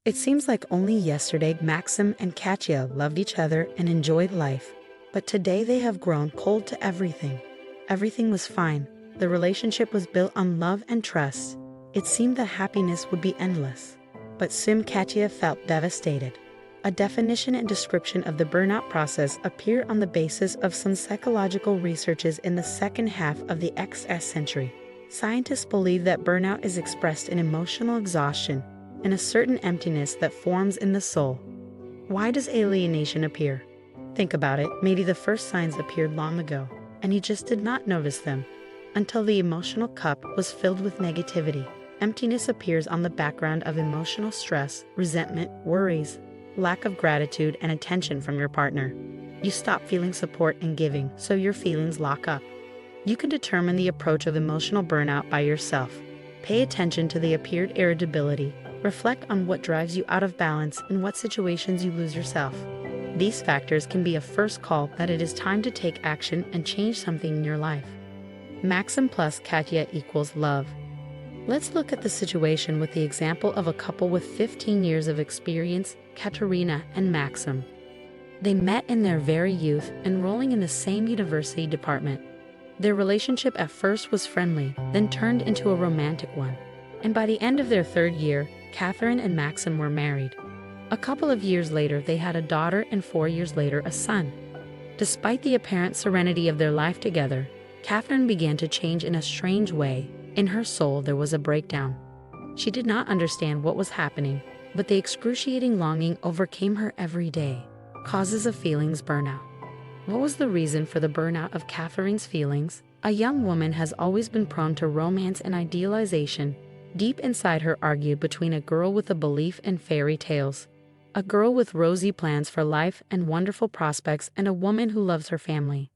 It seems like only yesterday Maxim and Katya loved each other and enjoyed life, but today they have grown cold to everything. Everything was fine. The relationship was built on love and trust. It seemed that happiness would be endless. But soon Katya felt devastated. A definition and description of the burnout process appeared on the basis of some psychological researches in the second half of the XX century. Scientists believe that burnout is expressed in emotional exhaustion and a certain emptiness that forms in the soul. Why does alienation appear? Think about it, maybe the first signs appeared long ago, and you just did not notice them. Until the emotional cup was filled with negativity, emptiness appears on the background of emotional stress, resentment, worries, lack of gratitude, and attention from your partner. You stop feeling support and giving, so your feelings lock up. You can determine the approach of emotional burnout by yourself. Pay attention to the appeared irritability. Reflect on what drives you out of balance and what situations you lose yourself. These factors can be a first call that it is time to take action and change something in your life. Maxim plus Katya equals love. Let's look at the situation with the example of a couple with 15 years of experience, Katerina and Maxim. They met in their very youth, enrolling in the same university department. Their relationship at first was friendly, then turned into a romantic one. And by the end of their third year, Catherine and Maxim were married. A couple of years later, they had a daughter, and 4 years later, a son. Despite the apparent serenity of their life together, Catherine began to change in a strange way. In her soul, there was a breakdown. She did not understand what was happening, but the excruciating longing overcame her every day. Causes of feelings burnout. What was the reason for the burnout of Catherine's feelings? A young woman has always been prone to romance and idealization. Deep inside her argued between a girl with a belief in fairy tales, a girl with rosy plans for life and wonderful prospects, and a woman who loves her family.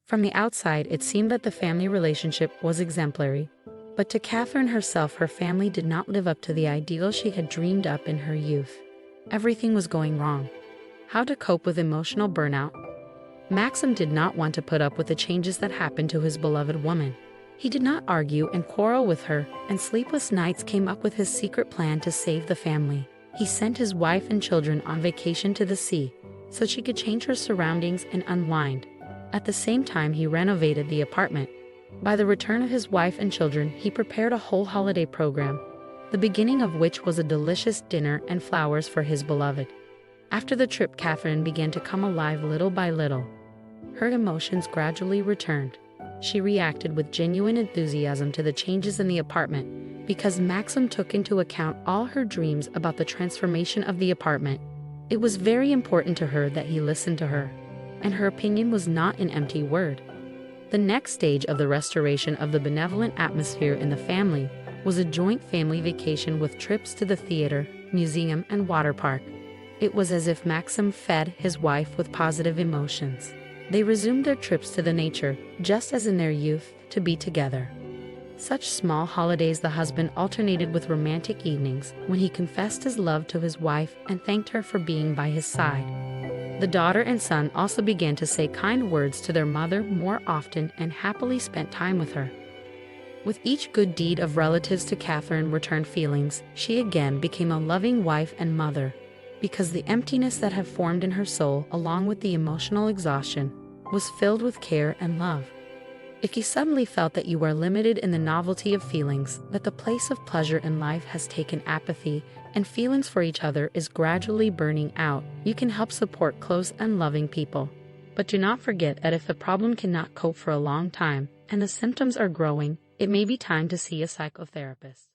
From the outside, it seemed that the family relationship was exemplary, but to Catherine herself, her family did not live up to the ideal she had dreamed up in her youth. Everything was going wrong. How to cope with emotional burnout? Maxim did not want to put up with the changes that happened to his beloved woman. He did not argue and quarrel with her, and sleepless nights came up with his secret plan to save the family. He sent his wife and children on vacation to the sea, so she could change her surroundings and unwind. At the same time, he renovated the apartment. By the return of his wife and children, he prepared a whole holiday program, the beginning of which was a delicious dinner and flowers for his beloved. After the trip, Catherine began to come alive little by little. Her emotions gradually returned. She reacted with genuine enthusiasm to the changes in the apartment because Maxim took into account all her dreams about the transformation of the apartment. It was very important to her that he listened to her, and her opinion was not an empty word. The next stage of the restoration of the benevolent atmosphere in the family was a joint family vacation with trips to the theater, museum, and water park. It was as if Maxim fed his wife with positive emotions. They resumed their trips to the nature, just as in their youth, to be together. Such small holidays the husband alternated with romantic evenings when he confessed his love to his wife and thanked her for being by his side. The daughter and son also began to say kind words to their mother more often and happily spent time with her. With each good deed of relatives to Catherine returned feelings, she again became a loving wife and mother, because the emptiness that had formed in her soul, along with the emotional exhaustion, was filled with care and love. If you suddenly felt that you were limited in the novelty of feelings, that the place of pleasure in life has taken apathy, and feelings for each other is gradually burning out, you can help support close and loving people. But do not forget that if the problem cannot cope for a long time, and the symptoms are growing, it may be time to see a psychotherapist.